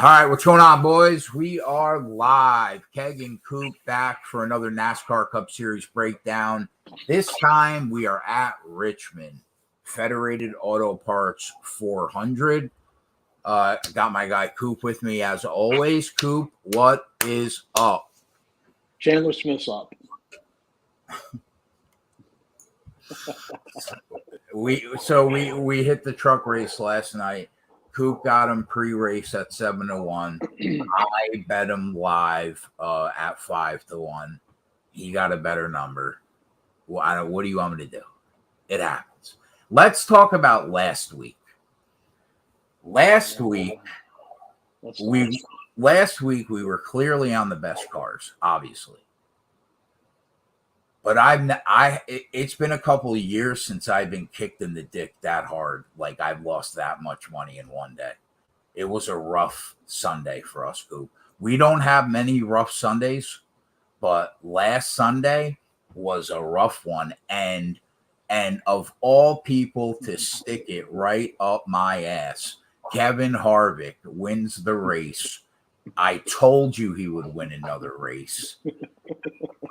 All right, what's going on, boys? We are live. Keg and Coop back for another NASCAR Cup Series breakdown. This time we are at Richmond. Federated Auto Parts 400. Got my guy Coop with me as always. Coop, what is up? Chandler Smith's up. We hit the truck race last night. Coop got him pre-race at 7-1. I bet him live at 5-1. He got a better number. Well, what do you want me to do? It happens. Let's talk about last week. Last week we were clearly on the best cars, obviously. But it's been a couple of years since I've been kicked in the dick that hard. Like I've lost that much money in one day. It was a rough Sunday for us, Coop. We don't have many rough Sundays, but last Sunday was a rough one. And of all people to stick it right up my ass, Kevin Harvick wins the race. I told you he would win another race.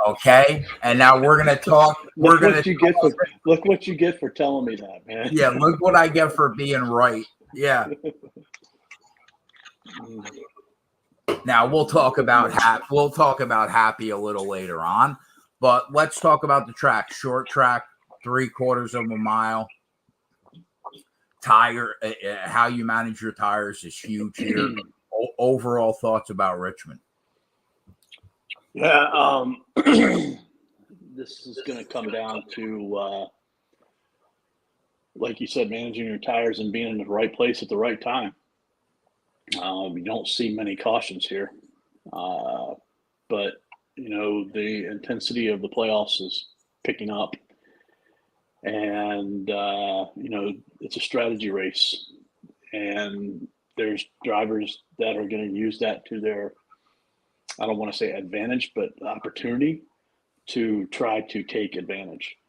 Okay, and now we're gonna talk. Look what you get for telling me that, man. Yeah, look what I get for being right. Yeah. Now we'll talk about Happy a little later on, but let's talk about the track. Short track, 3/4 of a mile. Tire, how you manage your tires is huge here. Overall thoughts about Richmond? Yeah, this is going to come down to, like you said, managing your tires and being in the right place at the right time. You don't see many cautions here, but the intensity of the playoffs is picking up, and it's a strategy race, and there's drivers that are going to use that to their, I don't want to say advantage, but opportunity to try to take advantage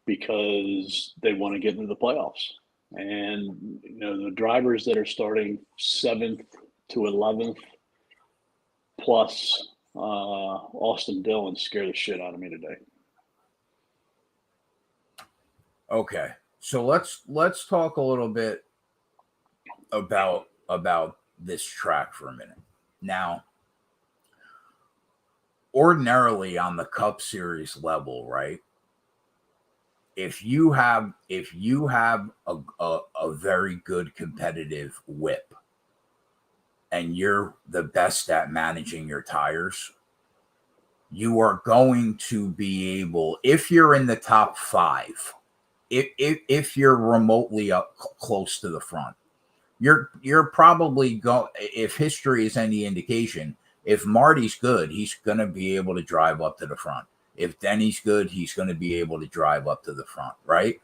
because they want to get into the playoffs. And, the drivers that are starting 7th to 11th plus Austin Dillon scare the shit out of me today. Okay. So let's talk a little bit about this track for a minute. Now, ordinarily on the Cup Series level, right? If you have a very good competitive whip and you're the best at managing your tires, you are going to be able, if you're in the top 5, if you're remotely up close to the front, you're probably if history is any indication, if Marty's good, he's going to be able to drive up to the front. If Denny's good, he's going to be able to drive up to the front, right?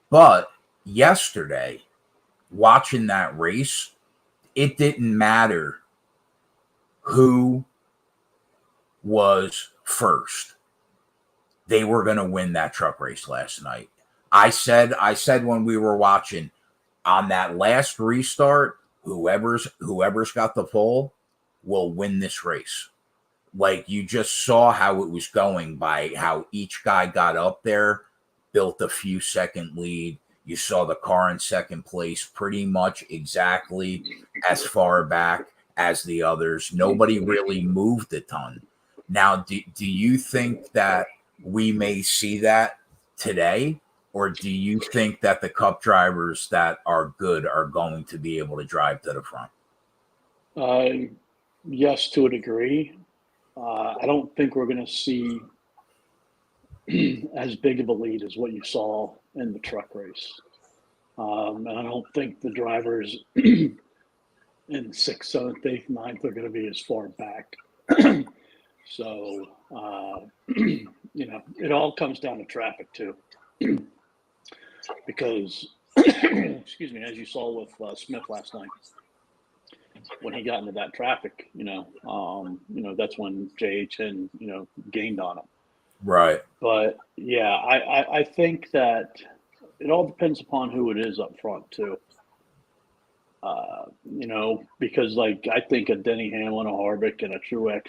But yesterday, watching that race, it didn't matter who was first. They were going to win that truck race last night. I said when we were watching, on that last restart, whoever's got the pole will win this race. Like, you just saw how it was going by how each guy got up there, built a few second lead. You saw the car in second place pretty much exactly as far back as the others. Nobody really moved a ton. Now, do you think that we may see that today? Or do you think that the Cup drivers that are good are going to be able to drive to the front? Yes, to a degree. I don't think we're going to see as big of a lead as what you saw in the truck race. And I don't think the drivers in 6th, 7th, 8th, 9th are going to be as far back. So, it all comes down to traffic too. Because, excuse me, as you saw with Smith last night, when he got into that traffic, that's when JHN, gained on him. Right. But yeah, I think that it all depends upon who it is up front too. Because like I think a Denny Hamlin, a Harvick, and a Truex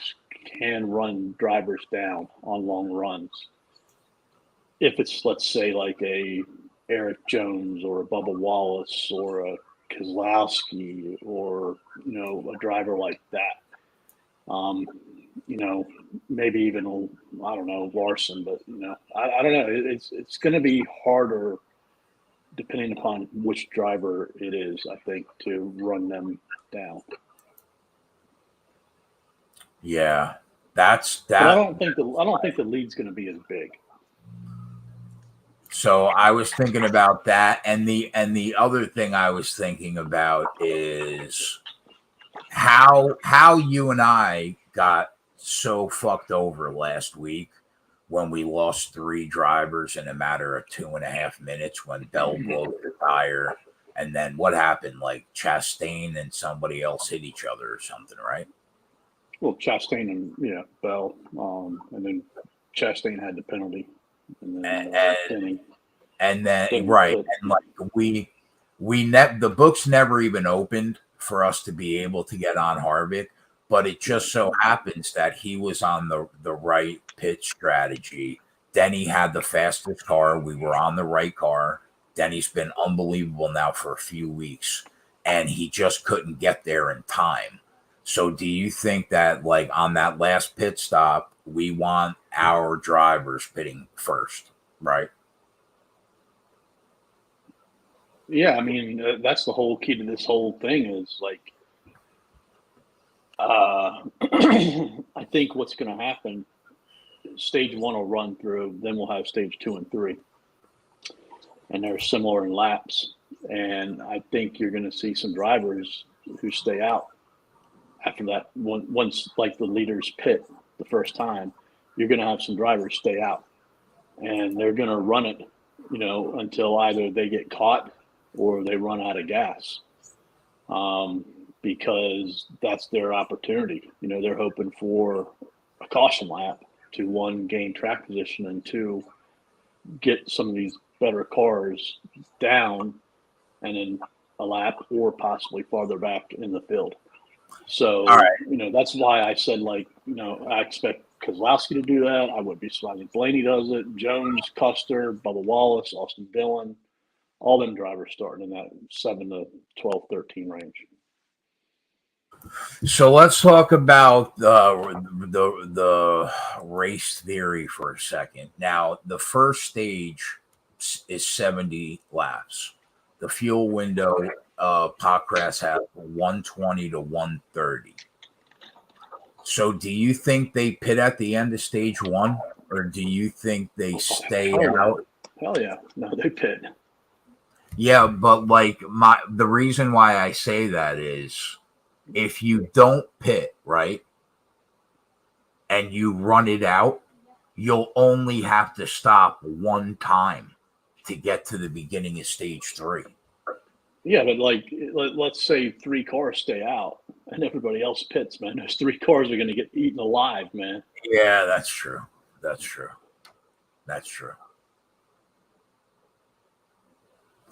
can run drivers down on long runs. If it's, let's say, like a Eric Jones or a Bubba Wallace or a Keselowski or a driver like that. Maybe even I don't know, Larson, but I don't know. It's going to be harder depending upon which driver it is, I think, to run them down. Yeah, that's that. But I don't think the lead's going to be as big. So I was thinking about that, and the other thing I was thinking about is how you and I got so fucked over last week when we lost 3 drivers in a matter of 2.5 minutes when Bell blew the tire, and then what happened? Like Chastain and somebody else hit each other or something, right? Well, Chastain and Bell, and then Chastain had the penalty, and then right, and like the books never even opened for us to be able to get on Harvick, but it just so happens that he was on the right pit strategy. Denny had the fastest car. We were on the right car. Denny's been unbelievable now for a few weeks, and he just couldn't get there in time. So do you think that, like, on that last pit stop, we want our drivers pitting first, right? Yeah, I mean, that's the whole key to this whole thing is, like, I think what's going to happen, stage 1 will run through, then we'll have stage 2 and 3. And they're similar in laps. And I think you're going to see some drivers who stay out after that. Once, like, the leaders pit the first time, you're going to have some drivers stay out. And they're going to run it, until either they get caught or they run out of gas. Because that's their opportunity. They're hoping for a caution lap to, 1, gain track position, and 2, get some of these better cars down and then a lap or possibly farther back in the field. So, all right. That's why I said, like, I expect Keselowski to do that. I wouldn't be surprised if Blaney does it. Jones, Custer, Bubba Wallace, Austin Dillon, all them drivers starting in that 7 to 12, 13 range. So let's talk about the race theory for a second. Now, the first stage is 70 laps. The fuel window, Prerace has 120 to 130. So do you think they pit at the end of stage 1, or do you think they stay out? Hell yeah. No, they pit. Yeah, but like the reason why I say that is, if you don't pit, right, and you run it out, you'll only have to stop 1 time to get to the beginning of stage 3. Yeah, but like, let's say 3 cars stay out and everybody else pits, man. Those 3 cars are going to get eaten alive, man. Yeah, that's true. That's true.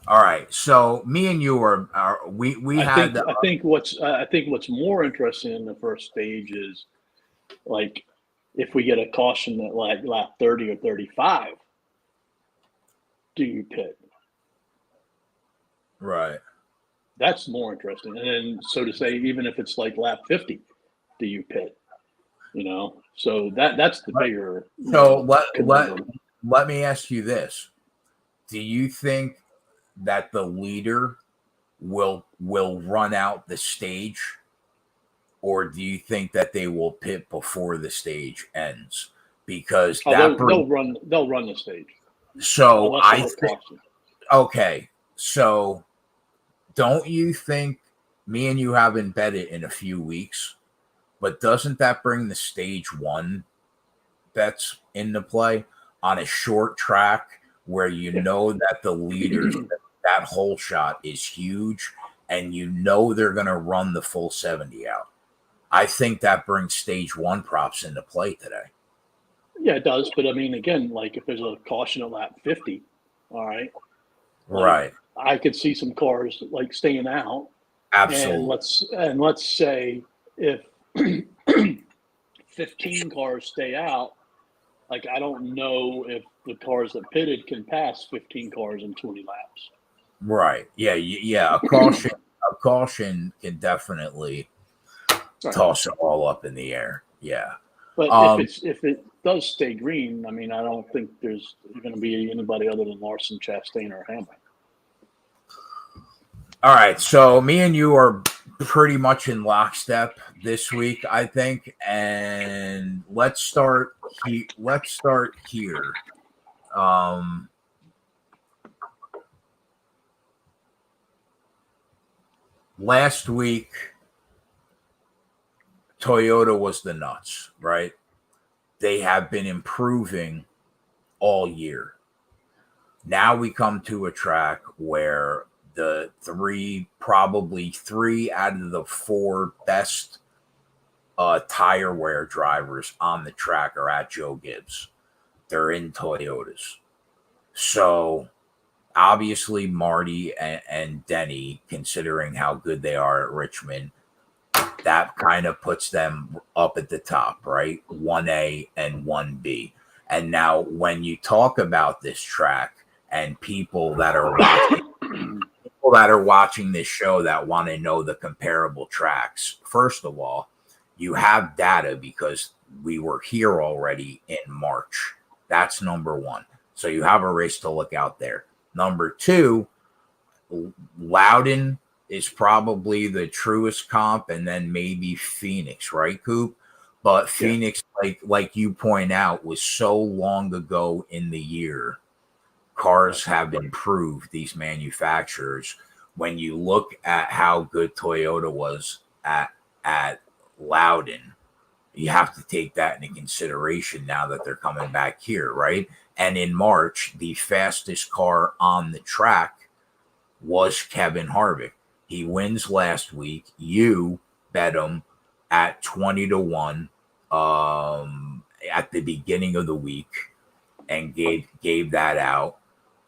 All right, so me and you I think what's more interesting in the first stage is, like, if we get a caution at like lap 30 or 35, do you pit? Right. That's more interesting. And then, so to say, even if it's like lap 50, do you pit? So that's the bigger. So let me ask you this: do you think that the leader will run out the stage, or do you think that they will pit before the stage ends? Because they'll run the stage. So I think, okay, so don't you think, me and you haven't bet it in a few weeks, but doesn't that bring the stage 1 bets into play on a short track where know that the leaders, that whole shot is huge, and they're going to run the full 70 out? I think that brings stage 1 props into play today. Yeah, it does. But I mean, again, like, if there's a caution at lap 50, all right. Right. I could see some cars like staying out. Absolutely. And let's say if 15 cars stay out, like I don't know if the cars that pitted can pass 15 cars in 20 laps. Right. Yeah. Yeah. A caution can definitely Right. toss it all up in the air. Yeah. But Um, if it does stay green, I mean, I don't think there's going to be anybody other than Larson, Chastain, or Hamlin. all right. So me and you are pretty much in lockstep this week, I think. And let's start. Let's start here. Um, Last week, Toyota was the nuts, right? They have been improving all year. Now we come to a track where probably three out of the four best tire wear drivers on the track are at Joe Gibbs. They're in Toyotas. So obviously Marty and Denny, considering how good they are at Richmond, that kind of puts them up at the top, right? 1A and 1B. And now when you talk about this track and people that are watching this show that want to know the comparable tracks, first of all, you have data because we were here already in March. That's number one. So you have a race to look out there. Number two, Loudon is probably the truest comp, and then maybe Phoenix, right, Coop? But Phoenix, like you point out, was so long ago in the year. Cars have improved, these manufacturers. When you look at how good Toyota was at Loudon, you have to take that into consideration now that they're coming back here, right? And in March, the fastest car on the track was Kevin Harvick. He wins last week. You bet him at 20-1 at the beginning of the week and gave that out.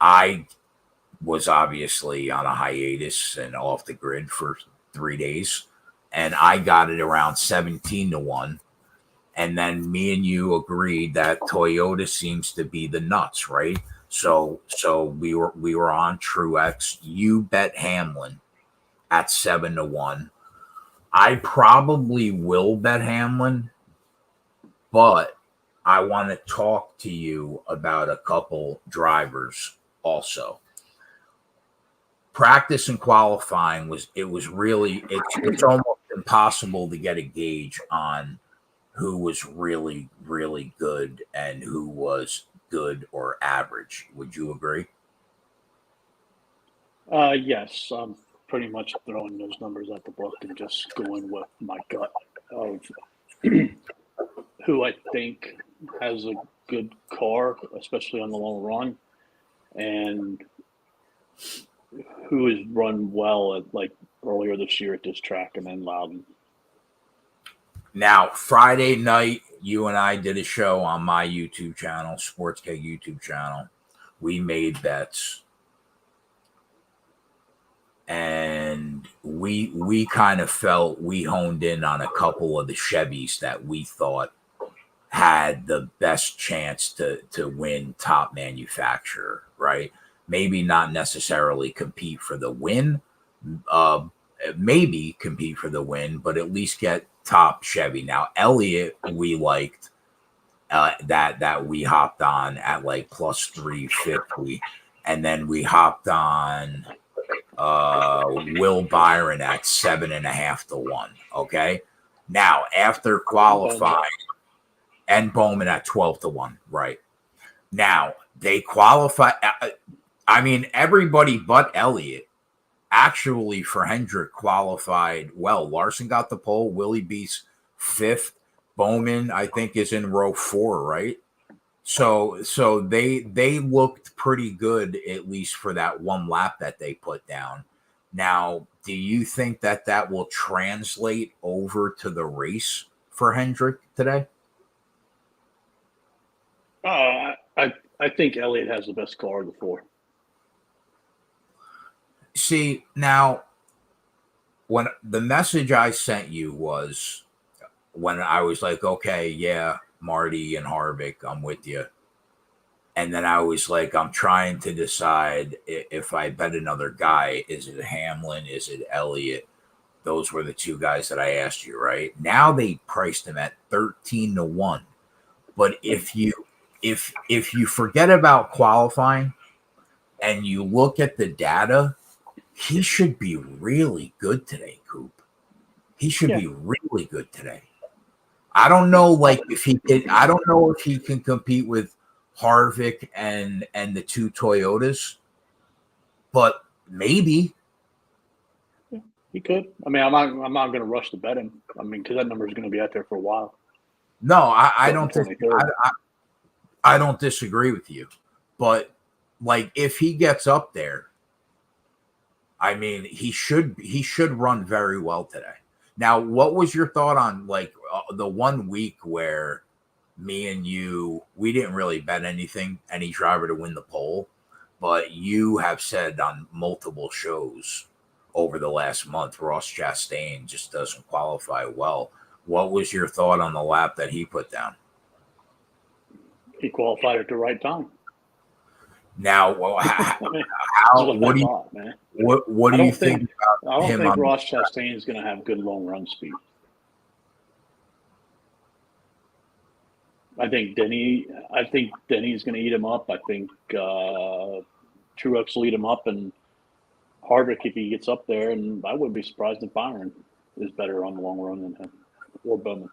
I was obviously on a hiatus and off the grid for 3 days, and I got it around 17-1. And then me and you agreed that Toyota seems to be the nuts, right? So we were on Truex. You bet Hamlin at 7-1. I probably will bet Hamlin, but I want to talk to you about a couple drivers also. Practice and qualifying it's almost impossible to get a gauge on who was really, really good and who was good or average. Would you agree? Yes, I'm pretty much throwing those numbers at the book and just going with my gut of who I think has a good car, especially on the long run, and who has run well at like earlier this year at this track and then Loudon. Now, Friday night, you and I did a show on my YouTube channel, Sports Keg YouTube channel. We made bets. And we kind of felt we honed in on a couple of the Chevys that we thought had the best chance to win top manufacturer, right? Maybe not necessarily compete for the win, maybe compete for the win, but at least get top Chevy. Now, Elliott, we liked that we hopped on at like plus 350, and then we hopped on Will Byron at 7.5-1. Okay. Now, after qualifying, and Bowman at 12-1, right? Now, they qualify. I mean, everybody but Elliott actually for Hendrick qualified well. Larson got the pole. Willie Beast fifth. Bowman, I think, is in row 4, right? So they looked pretty good, at least for that one lap that they put down. Now, do you think that will translate over to the race for Hendrick today? I think Elliott has the best car of the 4. See, now when the message I sent you was when I was like, okay, yeah, Marty and Harvick, I'm with you. And then I was like, I'm trying to decide if I bet another guy, is it Hamlin? Is it Elliott? Those were the two guys that I asked you, right? Now they priced him at 13-1. But if you forget about qualifying and you look at the data, he should be really good today, Coop. He should be really good today. I don't know, like if he did. I don't know if he can compete with Harvick and the two Toyotas, but maybe He could. I mean, I'm not going to rush to bet him. I mean, because that number is going to be out there for a while. no. I don't. I don't disagree with you, but like if he gets up there, I mean, he should run very well today. Now, what was your thought on like the 1 week where me and you, we didn't really bet anything, any driver to win the pole, but you have said on multiple shows over the last month, Ross Chastain just doesn't qualify well. What was your thought on the lap that he put down? He qualified at the right time. Now, what do you think about him? I don't think Ross Chastain is going to have good long run speed. I think Denny's going to eat him up. I think Truex will eat him up, and Harvick, if he gets up there, and I wouldn't be surprised if Byron is better on the long run than him or Bowman.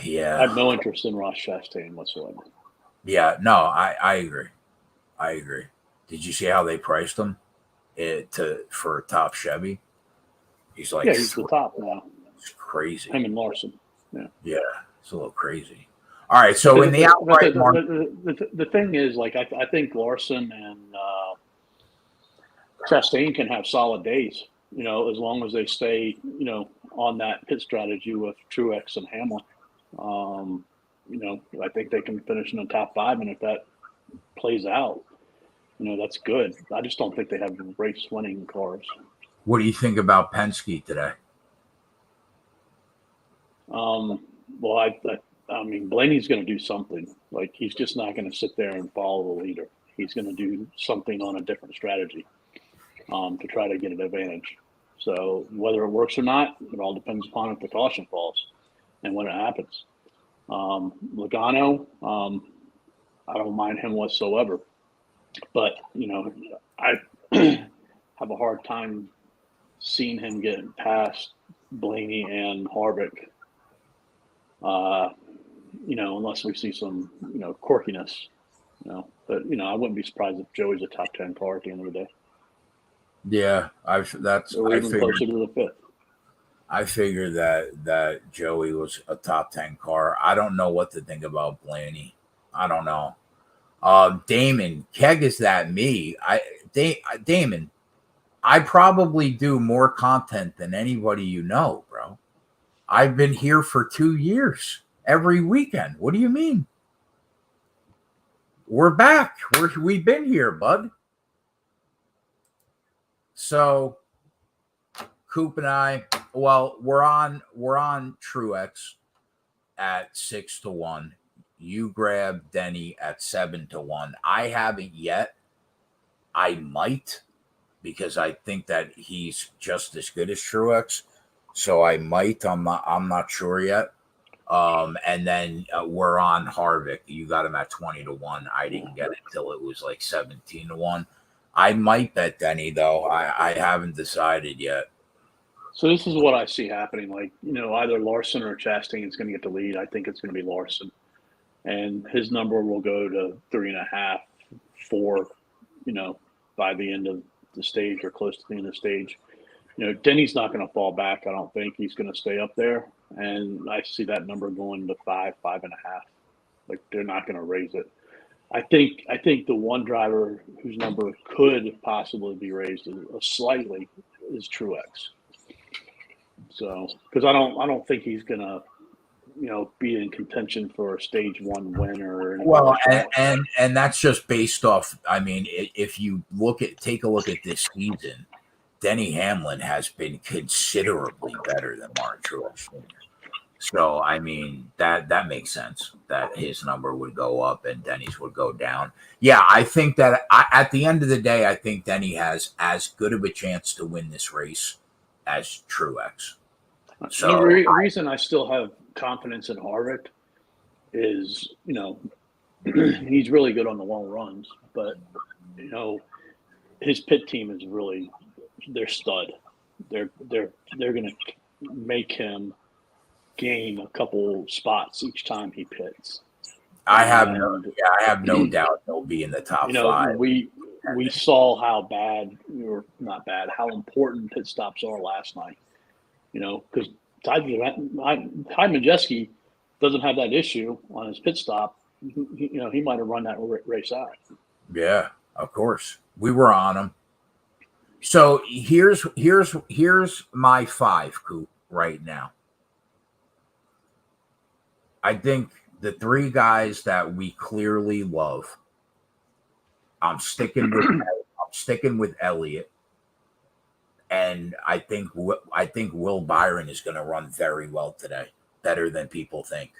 Yeah, I have no interest in Ross Chastain whatsoever. Yeah, no, I agree. I agree. Did you see how they priced him for top Chevy? He's like, he's the top now. It's crazy. Him and Larson. Yeah, it's a little crazy. All right, so in the outright market, the thing is, like, I think Larson and Chastain can have solid days. You know, as long as they stay, you know, on that pit strategy with Truex and Hamlin. You know, I think they can finish in the top 5, and if that plays out, you know, that's good. I just don't think they have race-winning cars. What do you think about Penske today? Well, I mean, Blaney's going to do something. Like, he's just not going to sit there and follow the leader. He's going to do something on a different strategy to try to get an advantage. So whether it works or not, it all depends upon if the caution falls and when it happens. Logano, I don't mind him whatsoever. But, you know, I have a hard time seeing him get past Blaney and Harvick, you know, unless we see some, you know, quirkiness, you know. But, you know, I wouldn't be surprised if Joey's a top 10 car at the end of the day. Yeah, I figured closer to the 5th. I figured that Joey was a top 10 car. I don't know what to think about Blaney. I don't know. Damon, Keg, is that me? Damon, I probably do more content than anybody you know, bro. I've been here for 2 years every weekend. What do you mean? We're back. We've been here, bud. So Coop and I, well, we're on Truex at 6-1. You grab Denny at 7-1. I haven't yet. I might, because I think that he's just as good as Truex. So I might. I'm not sure yet. And then we're on Harvick. You got him at 20-1. I didn't get it till it was like 17-1. I might bet Denny, though. I haven't decided yet. So this is what I see happening. Like, you know, either Larson or Chastain is going to get the lead. I think it's going to be Larson. And his number will go to 3.5, 4, you know, by the end of the stage or close to the end of the stage. You know, Denny's not going to fall back. I don't think he's going to stay up there. And I see that number going to 5, 5.5. Like, they're not going to raise it. I think the one driver whose number could possibly be raised slightly is Truex. So, because I don't think he's gonna be in contention for a stage 1 win or anything Well, like that. and that's just based off. I mean, if you take a look at this season, Denny Hamlin has been considerably better than Martin Truex Jr. So I mean that makes sense that his number would go up and Denny's would go down. Yeah, I think that at the end of the day, I think Denny has as good of a chance to win this race as Truex. So the reason I still have confidence in Harvick is, he's really good on the long runs, but his pit team is really they're stud. They're going to make him gain a couple spots each time he pits. I have no doubt he'll be in the top 5. We saw how how important pit stops are last night. Because Ty Majeski doesn't have that issue on his pit stop. He might have run that race out. Yeah, of course. We were on him. So here's my 5, Coop, right now. I think the 3 guys that we clearly love. I'm sticking with Elliott, and I think Will Byron is going to run very well today, better than people think.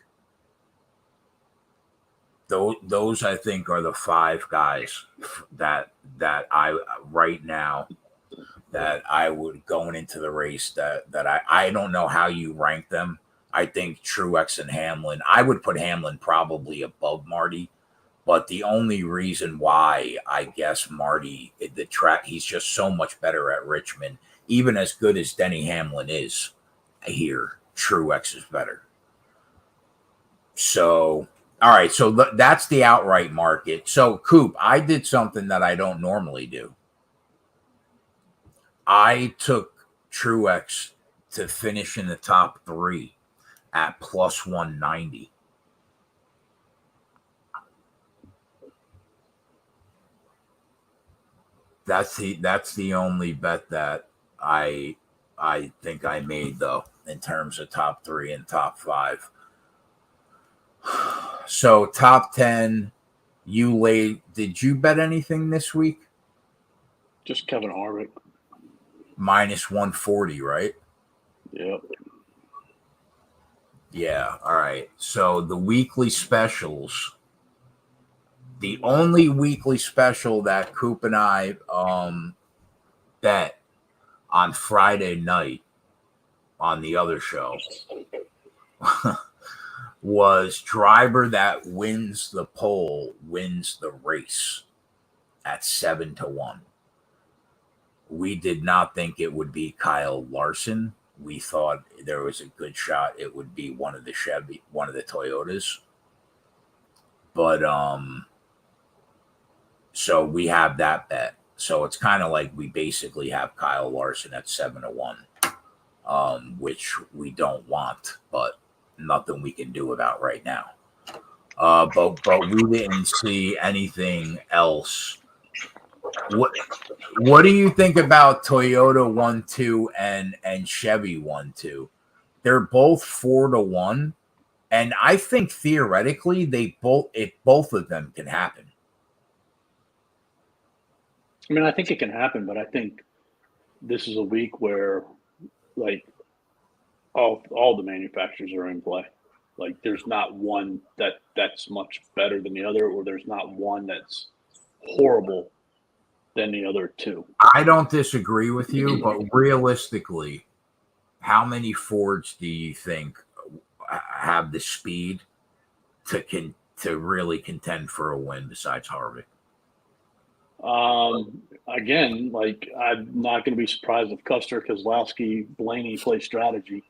Those I think are the 5 guys that I right now that I would going into the race that I don't know how you rank them. I think Truex and Hamlin. I would put Hamlin probably above Marty, but the only reason why I guess Marty the track he's just so much better at Richmond. Even as good as Denny Hamlin is here, Truex is better. So. All right, so that's the outright market. So, Coop, I did something that I don't normally do. I took Truex to finish in the top 3 at plus 190. That's the only bet that I think I made, though, in terms of top 3 and top 5. So top 10, did you bet anything this week? Just Kevin Harvick. Minus 140, right? Yep. Yeah. All right. So the weekly specials, the only weekly special that Coop and I bet on Friday night on the other show was driver that wins the pole wins the race at 7-1. We did not think it would be Kyle Larson. We thought there was a good shot it would be one of the Toyotas. But so we have that bet. So it's kind of like we basically have Kyle Larson at 7-1, which we don't want, but nothing we can do about right now. But we didn't see anything else. What do you think about Toyota 1-2 and Chevy 1-2? They're both 4-1, and I think theoretically both of them can happen. I mean, I think it can happen, but I think this is a week where, like, all the manufacturers are in play. Like, there's not one that's much better than the other, or there's not one that's horrible than the other 2. I don't disagree with you, but realistically, how many Fords do you think have the speed to really contend for a win besides Harvick? Again, like, I'm not going to be surprised if Custer, Keselowski, Blaney play strategy.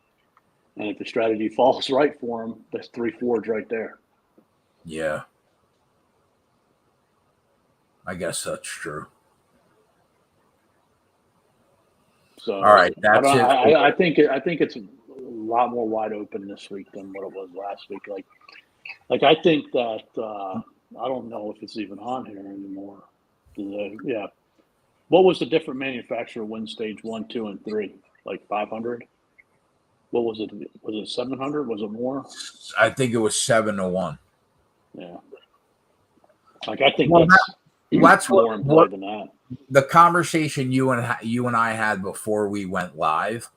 And if the strategy falls right for him, that's 3 Fords right there. Yeah. I guess that's true. So, all right, that's it. I think it's a lot more wide open this week than what it was last week. Like I think that I don't know if it's even on here anymore. Yeah. What was the different manufacturer win stage 1, 2, and 3? Like 500? What was it? Was it 700? Was it more? I think it was 7-1. Yeah. Like I think Well, that's that's more in play than that. the conversation you and I had before we went live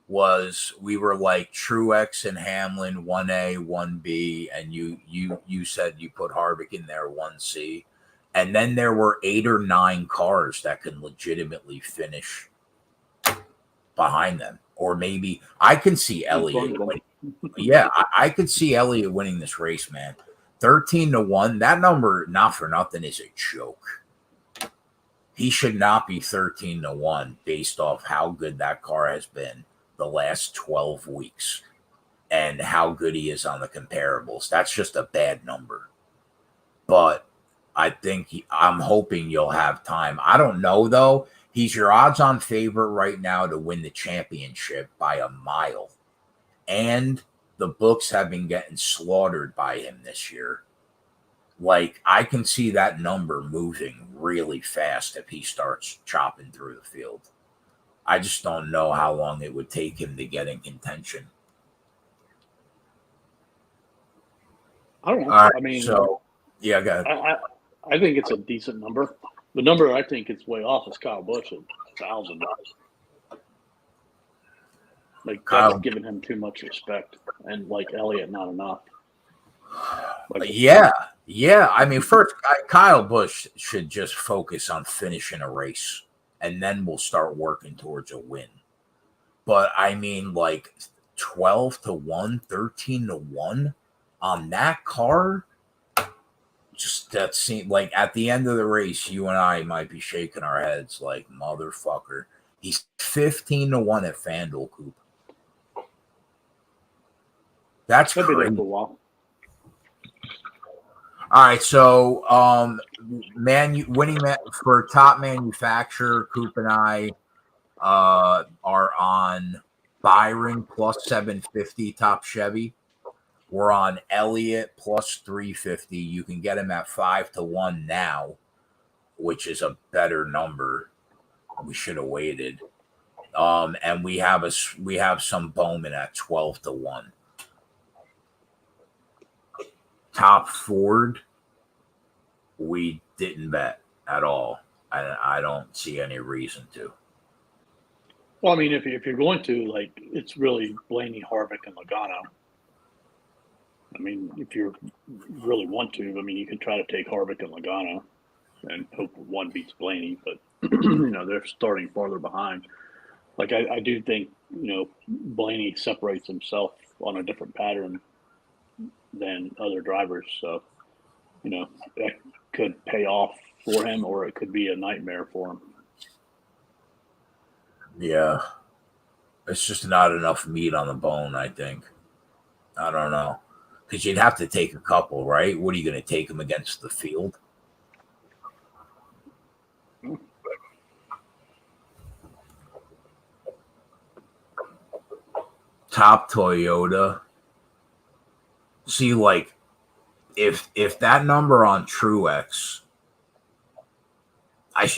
was we were like Truex and Hamlin 1A, 1B, and you said you put Harvick in there 1C. And then there were 8 or 9 cars that can legitimately finish behind them. Or maybe I can see Elliott winning. Yeah, I could see Elliott winning this race, man. 13-1. That number, not for nothing, is a joke. He should not be 13-1 based off how good that car has been the last 12 weeks and how good he is on the comparables. That's just a bad number. But I'm hoping you'll have time. I don't know, though. He's your odds-on favorite right now to win the championship by a mile. And the books have been getting slaughtered by him this year. Like, I can see that number moving really fast if he starts chopping through the field. I just don't know how long it would take him to get in contention. I don't know. All right, I mean, so, yeah, go ahead. I think it's a decent number. The number I think it's way off is Kyle Busch at 1,000. Like that's giving him too much respect, and like Elliott, not enough. Like, yeah. I mean, first, Kyle Busch should just focus on finishing a race, and then we'll start working towards a win. But I mean, like 12-1, 13-1 on that car. Just that seemed like at the end of the race, you and I might be shaking our heads like, motherfucker. He's 15-1 at FanDuel, Coop. That's crazy. For a while. All right, so winning that for top manufacturer, Coop and I are on Byron plus 750 top Chevy. We're on Elliott plus 350. You can get him at 5-1 now, which is a better number. We should have waited. And we have some Bowman at 12-1. Top Ford, we didn't bet at all. I don't see any reason to. Well, I mean, if you're going to, like, it's really Blaney, Harvick, and Logano. I mean, if you really want to, I mean, you can try to take Harvick and Logano and hope one beats Blaney, but, they're starting farther behind. Like, I do think, Blaney separates himself on a different pattern than other drivers. So, that could pay off for him, or it could be a nightmare for him. Yeah. It's just not enough meat on the bone, I think. I don't know. Because you'd have to take a couple, right? What are you going to take him against the field? Top Toyota. See, like, if that number on Truex,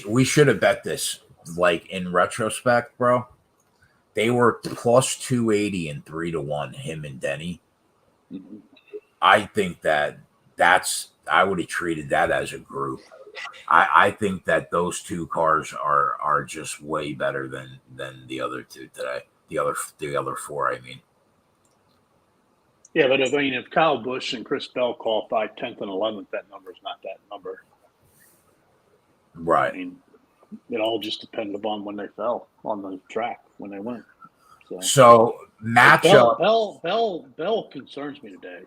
we should have bet this. Like, in retrospect, bro, they were plus 280 and 3-1. Him and Denny. Mm-hmm. I think I would have treated that as a group. I think that those two cars are just way better than the other two today. The other four, I mean. Yeah, but if Kyle Busch and Chris Bell qualify 10th and 11th, that number's not that number. Right. I mean, it all just depended upon when they fell on the track, when they went. So matchup. Bell concerns me today.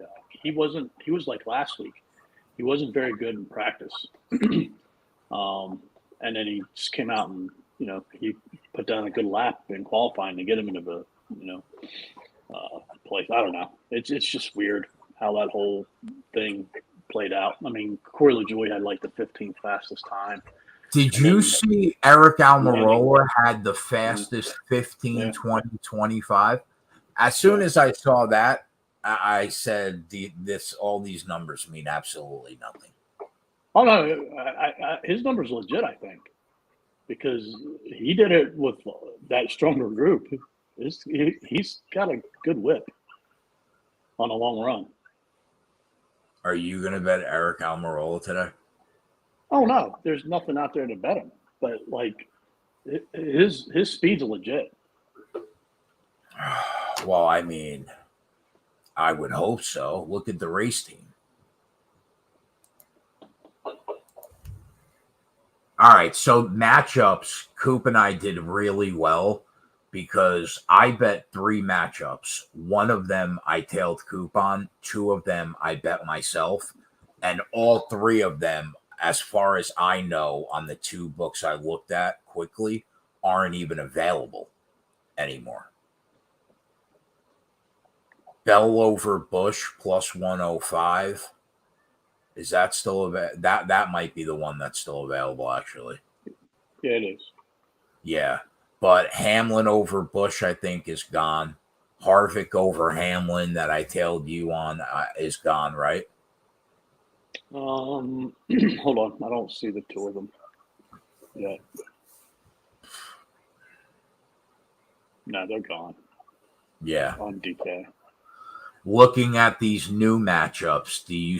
He was like last week. He wasn't very good in practice. And then he just came out and, he put down a good lap in qualifying to get him into the, place. I don't know. It's just weird how that whole thing played out. I mean, Corey LaJoie had like the 15th fastest time. Did you see Eric Almirola had the fastest 15, 20, 25? As soon as I saw that, I said all these numbers mean absolutely nothing. Oh, no. His number's legit, I think, because he did it with that stronger group. He's got a good whip on a long run. Are you going to bet Eric Almirola today? Oh no, there's nothing out there to bet him. But like, his speed's legit. Well, I mean, I would hope so. Look at the race team. All right, so matchups, Coop and I did really well because I bet 3 matchups. One of them I tailed Coop on, 2 of them I bet myself, and all 3 of them, as far as I know, on the 2 books I looked at quickly, aren't even available anymore. Bell over Bush plus 105. Is that still that might be the one that's still available, actually. Yeah, it is. Yeah, but Hamlin over Bush, I think, is gone. Harvick over Hamlin, that I tailed you on, is gone, right? Hold on, I don't see the 2 of them yet. No, they're gone. Yeah. On DK. Looking at these new matchups, do you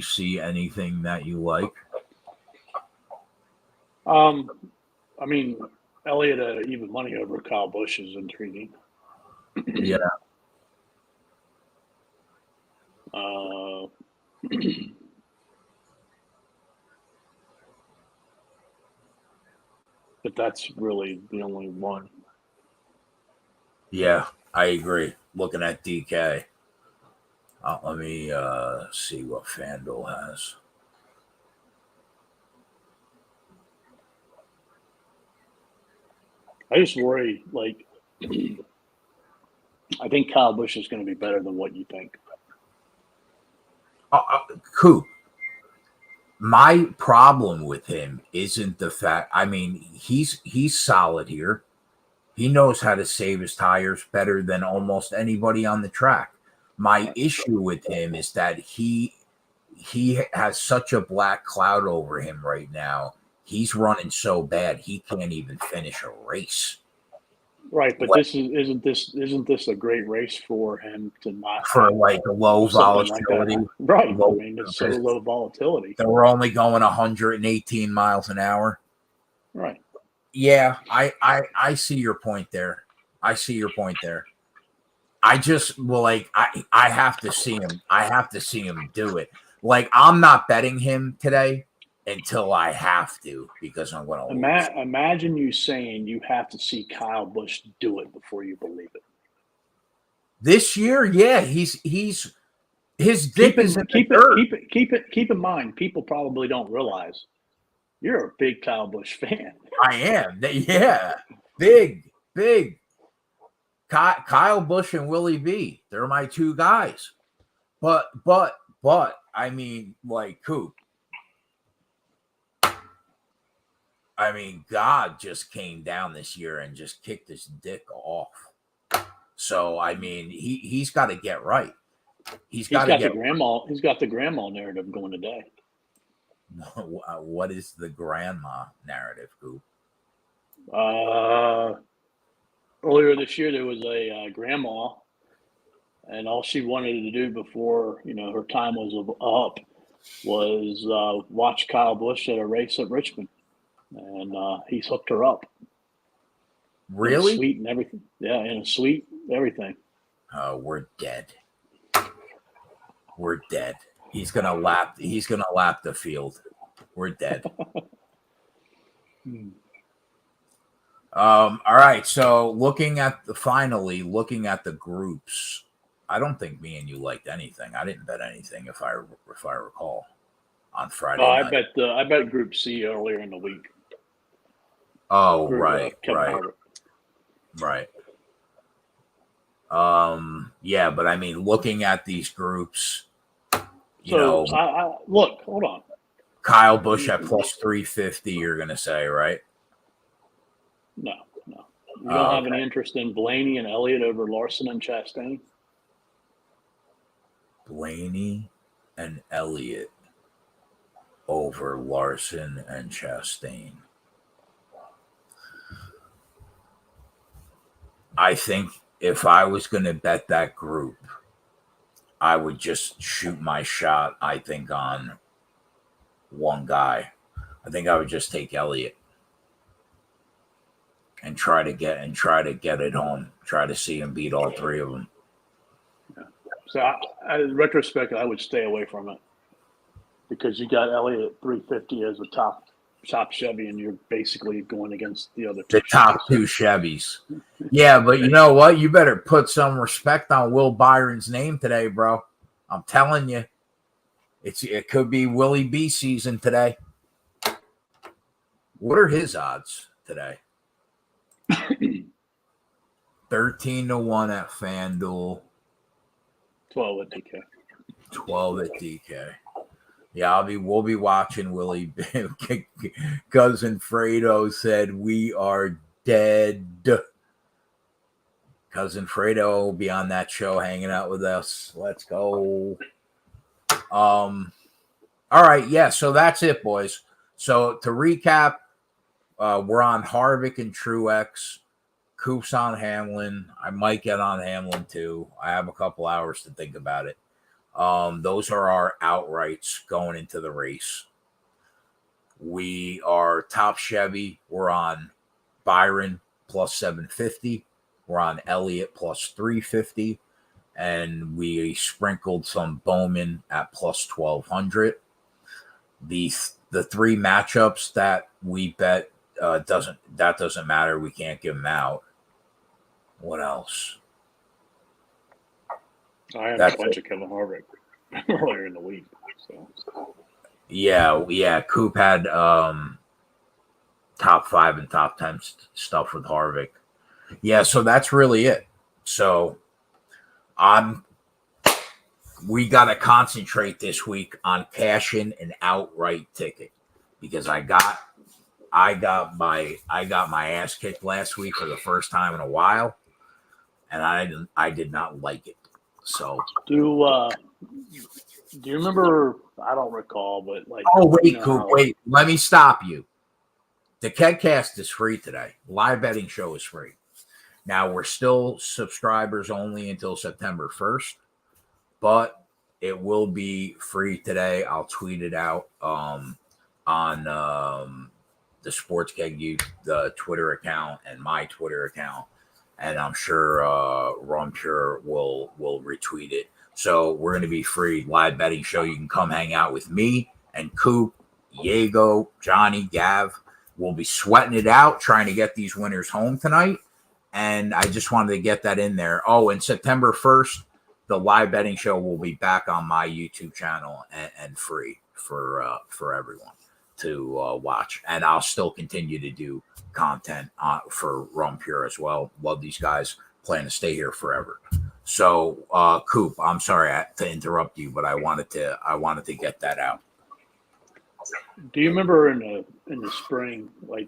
see anything that you like? I mean, Elliott at even money over Kyle Busch is intriguing. Yeah. But that's really the only one. Yeah, I agree. Looking at DK. Let me see what FanDuel has. I just worry, like, I think Kyle Busch is going to be better than what you think. Coop. My problem with him isn't the fact. I mean, he's solid here. He knows how to save his tires better than almost anybody on the track. My issue with him is that he has such a black cloud over him right now. He's running so bad he can't even finish a race. Right, but isn't this a great race for him to not for like low volatility? Like right. Low, I mean, it's so low volatility. They were only going 118 miles an hour. Right. Yeah, I see your point there. I just I have to see him. I have to see him do it. Like, I'm not betting him today until I have to, because I'm going to lose. Imagine you saying you have to see Kyle Busch do it before you believe it. This year, yeah, he's his dip is in keep the dirt. Keep in mind, people probably don't realize you're a big Kyle Busch fan. I am. Yeah, big. Kyle Busch and Willie B. They're my 2 guys. But I mean, like, Coop. I mean, God just came down this year and just kicked his dick off. So I mean, he's got to get right. He's got the grandma narrative going today. What is the grandma narrative, Coop? Earlier this year, there was a grandma, and all she wanted to do before her time was up was watch Kyle Busch at a race at Richmond, and he's hooked her up. Really? In a suite and everything. Yeah, in a suite, everything. Oh, we're dead. We're dead. He's gonna lap the field. We're dead. All right. So looking at the groups, I don't think me and you liked anything. I didn't bet anything if I recall on Friday night. I bet Group C earlier in the week. Oh, right. Yeah, but I mean, looking at these groups, hold on. Kyle Busch at plus 350, you're going to say, right? No. You don't have any interest in Blaney and Elliott over Larson and Chastain? Blaney and Elliott over Larson and Chastain. I think if I was going to bet that group, I would just shoot my shot, I think, on one guy. I think I would just take Elliott and try to get it home. Try to see him beat all three of them. Yeah. So, in retrospect, I would stay away from it because you got Elliott at 350 as the top Chevy, and you're basically going against the other two. The top two Chevys. Yeah, but you know what? You better put some respect on Will Byron's name today, bro. I'm telling you, it could be Willie B season today. What are his odds today? 13-1 at FanDuel. 12 at DK. 12 at DK. Yeah, we'll be watching Willie. Cousin Fredo said we are dead. Cousin Fredo will be on that show hanging out with us. Let's go. All right, yeah, so that's it, boys. So to recap, we're on Harvick and Truex. Coop's on Hamlin. I might get on Hamlin too. I have a couple hours to think about it. Those are our outrights going into the race. We are top Chevy. We're on Byron plus 750. We're on Elliott plus 350. And we sprinkled some Bowman at plus 1200. The three matchups that we bet doesn't matter. We can't give them out. What else? I had a bunch of Kevin Harvick earlier in the week. So yeah. Coop had top 5 and top 10 stuff with Harvick. Yeah, so that's really it. So we got to concentrate this week on cashing an outright ticket because I got my ass kicked last week for the first time in a while, and I did not like it. So do you remember? I don't recall, but like. Oh wait, Coop, wait. Let me stop you. The Kegcast is free today. Live betting show is free. Now we're still subscribers only until September 1st, but it will be free today. I'll tweet it out on the Sports Keg the Twitter account and my Twitter account, and I'm sure Rumpure will retweet it. So we're going to be free live betting show. You can come hang out with me and Coop, Diego, Johnny, Gav. We'll be sweating it out trying to get these winners home tonight. And I just wanted to get that in there. Oh, and September 1st, the live betting show will be back on my YouTube channel and free for everyone to watch. And I'll still continue to do content for Rumpure as well. Love these guys. Plan to stay here forever. So, Coop, I'm sorry to interrupt you, but I wanted to get that out. Do you remember in the spring, like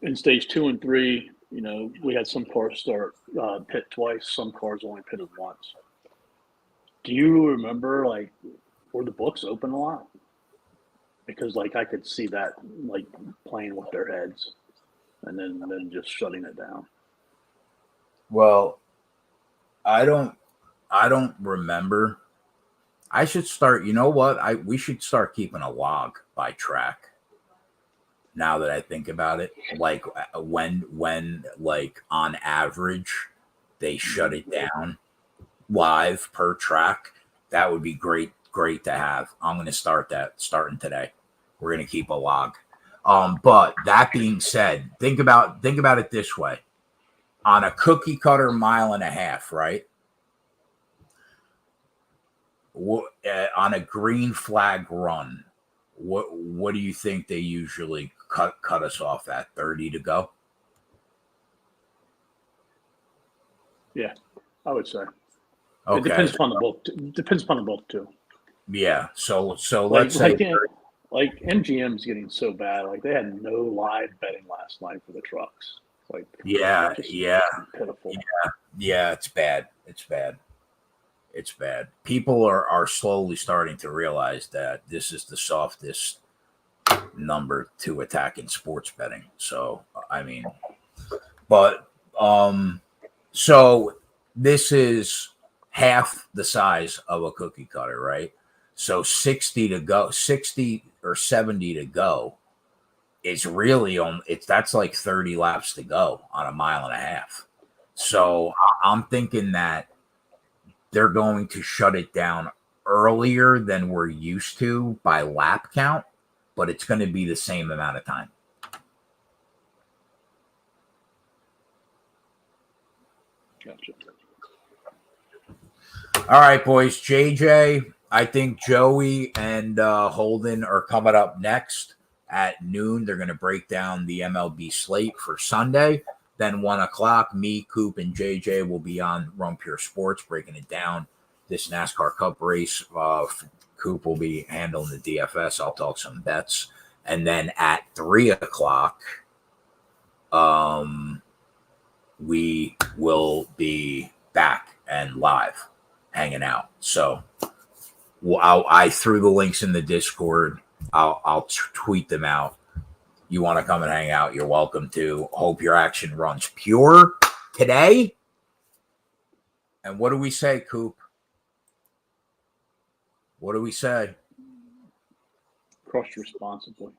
in stage 2 and 3, you know, we had some cars start pit twice, some cars only pitted once. Do you remember, like, were the books open a lot? Because, like, I could see that, like, playing with their heads and then just shutting it down. Well, I don't remember. I should start. You know what? We should start keeping a log by track. Now that I think about it, like when like on average they shut it down live per track, that would be great to have. I'm going to start that starting today. We're going to keep a log. But that being said, think about it this way: on a cookie cutter mile and a half, right? On a green flag run, what do you think they usually cut us off at? 30 to go? Yeah, I would say. Okay. It depends upon the book. Depends upon the book too. Yeah. So let's say like MGM's getting so bad. Like they had no live betting last night for the trucks. Like yeah, pitiful. Yeah. It's bad. It's bad. People are slowly starting to realize that this is the softest number to attack in sports betting. So, I mean, but So this is half the size of a cookie cutter, right? So 60 to go, 60 or 70 to go is really on it's that's like 30 laps to go on a mile and a half. So I'm thinking that they're going to shut it down earlier than we're used to by lap count, but it's going to be the same amount of time. Gotcha. All right, boys. JJ, I think Joey and Holden are coming up next at noon. They're going to break down the MLB slate for Sunday. Then 1 o'clock, me, Coop, and JJ will be on Run Pure Sports breaking it down. This NASCAR Cup race. Coop will be handling the DFS. I'll talk some bets. And then at 3 o'clock, we will be back and live hanging out. So I threw the links in the Discord. I'll tweet them out. You want to come and hang out, you're welcome to. Hope your action runs pure today. And what do we say, Coop? What do we say? Crush responsibly.